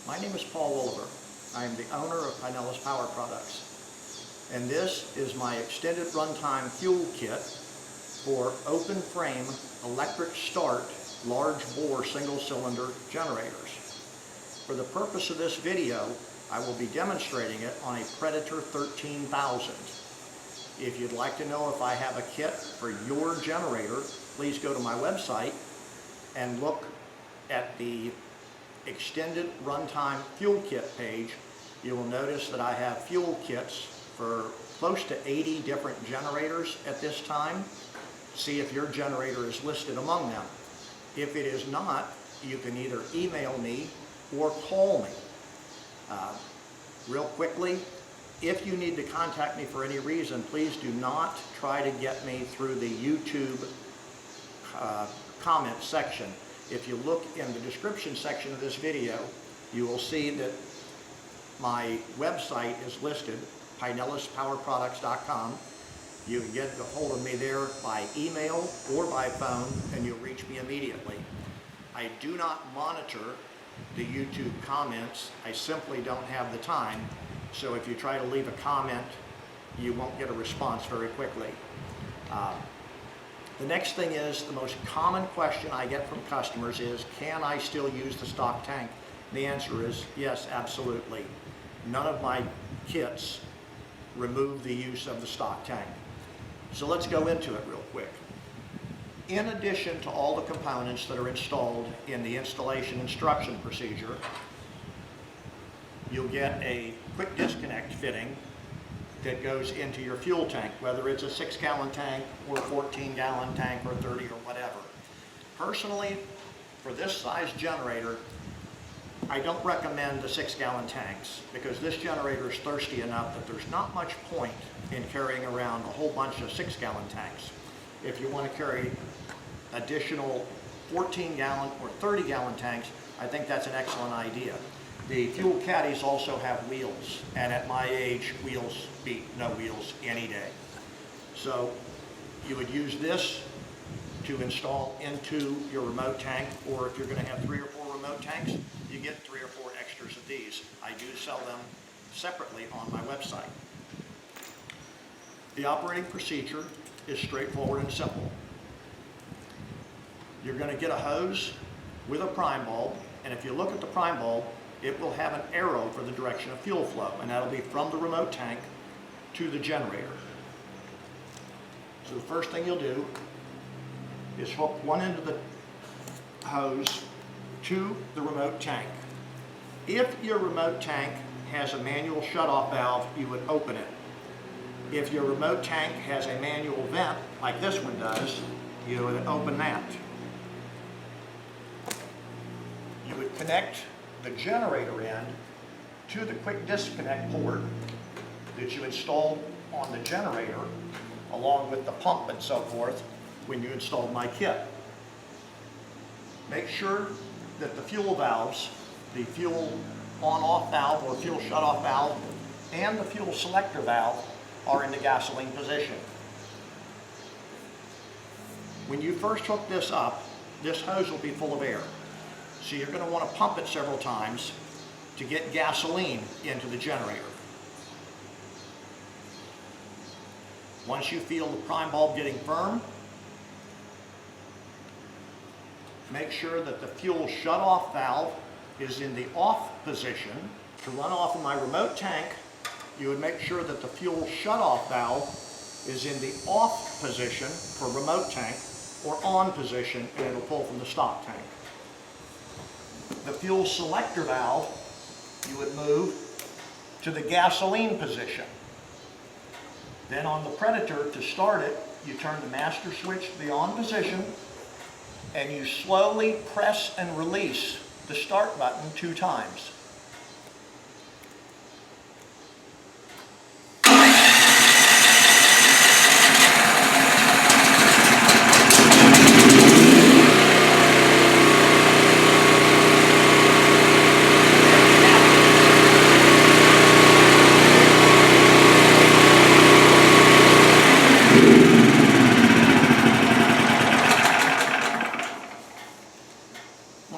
My name is Paul Wolver. I am the owner of Pinellas Power Products. And this is my extended runtime fuel kit for open frame electric start large bore single cylinder generators. For the purpose of this video, I will be demonstrating it on a Predator 13000. If you'd like to know if I have a kit for your generator, please go to my website and look at the extended runtime fuel kit page. You will notice that I have fuel kits for close to 80 different generators at this time. See if your generator is listed among them. If it is not, you can either email me or call me. Real quickly, if you need to contact me for any reason, please do not try to get me through the YouTube comment section. If you look in the description section of this video, you will see that my website is listed, PinellasPowerProducts.com. You can get a hold of me there by email or by phone, and you'll reach me immediately. I do not monitor the YouTube comments. I simply don't have the time. So if you try to leave a comment, you won't get a response very quickly. The next thing is, the most common question I get from customers is, can I still use the stock tank? The answer is yes, absolutely. None of my kits remove the use of the stock tank. So let's go into it real quick. In addition to all the components that are installed in the installation instruction procedure, you'll get a quick disconnect fitting that goes into your fuel tank, whether it's a 6-gallon tank or a 14-gallon tank or 30 or whatever. Personally, for this size generator, I don't recommend the 6-gallon tanks because this generator is thirsty enough that there's not much point in carrying around a whole bunch of 6-gallon tanks. If you want to carry additional 14-gallon or 30-gallon tanks, I think that's an excellent idea. The fuel caddies also have wheels, and at my age, wheels beat no wheels any day. So you would use this to install into your remote tank, or if you're going to have 3 or 4 remote tanks, you get 3 or 4 extras of these. I do sell them separately on my website. The operating procedure is straightforward and simple. You're going to get a hose with a prime bulb, and if you look at the prime bulb, it will have an arrow for the direction of fuel flow, and that'll be from the remote tank to the generator. So the first thing you'll do is hook one end of the hose to the remote tank. If your remote tank has a manual shutoff valve, you would open it. If your remote tank has a manual vent, like this one does, you would open that. You would connect the generator end to the quick disconnect port that you installed on the generator, along with the pump and so forth, when you installed my kit. Make sure that the fuel valves, the fuel on-off valve or fuel shut-off valve, and the fuel selector valve are in the gasoline position. When you first hook this up, this hose will be full of air. So you're going to want to pump it several times to get gasoline into the generator. Once you feel the prime bulb getting firm, make sure that the fuel shut-off valve is in the off position. To run off of my remote tank, you would make sure that the fuel shut-off valve is in the off position for remote tank, or on position, and it'll pull from the stock tank. The fuel selector valve, you would move to the gasoline position. Then on the Predator, to start it, you turn the master switch to the on position, and you slowly press and release the start button 2 times.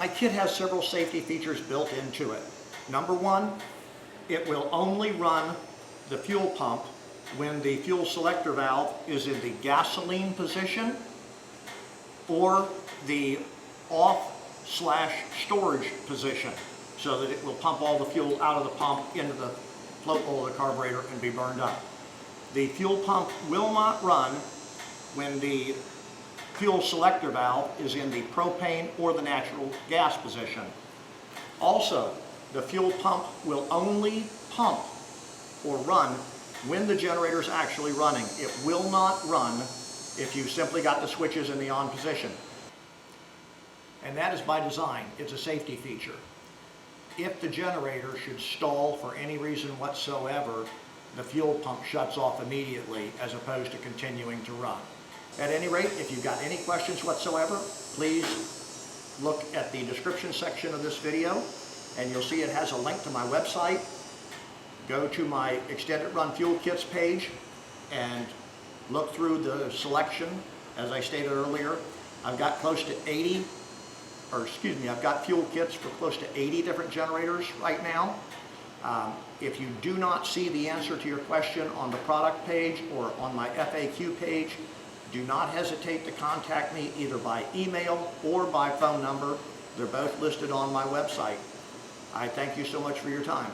My kit has several safety features built into it. Number one, it will only run the fuel pump when the fuel selector valve is in the gasoline position or the off/storage position, so that it will pump all the fuel out of the pump into the float hole of the carburetor and be burned up. The fuel pump will not run when the fuel selector valve is in the propane or the natural gas position. Also, the fuel pump will only pump or run when the generator is actually running. It will not run if you simply got the switches in the on position. And that is by design. It's a safety feature. If the generator should stall for any reason whatsoever, the fuel pump shuts off immediately as opposed to continuing to run. At any rate, if you've got any questions whatsoever, please look at the description section of this video and you'll see it has a link to my website. Go to my extended run fuel kits page and look through the selection. As I stated earlier, I've got I've got fuel kits for close to 80 different generators right now. If you do not see the answer to your question on the product page or on my FAQ page, do not hesitate to contact me either by email or by phone number. They're both listed on my website. I thank you so much for your time.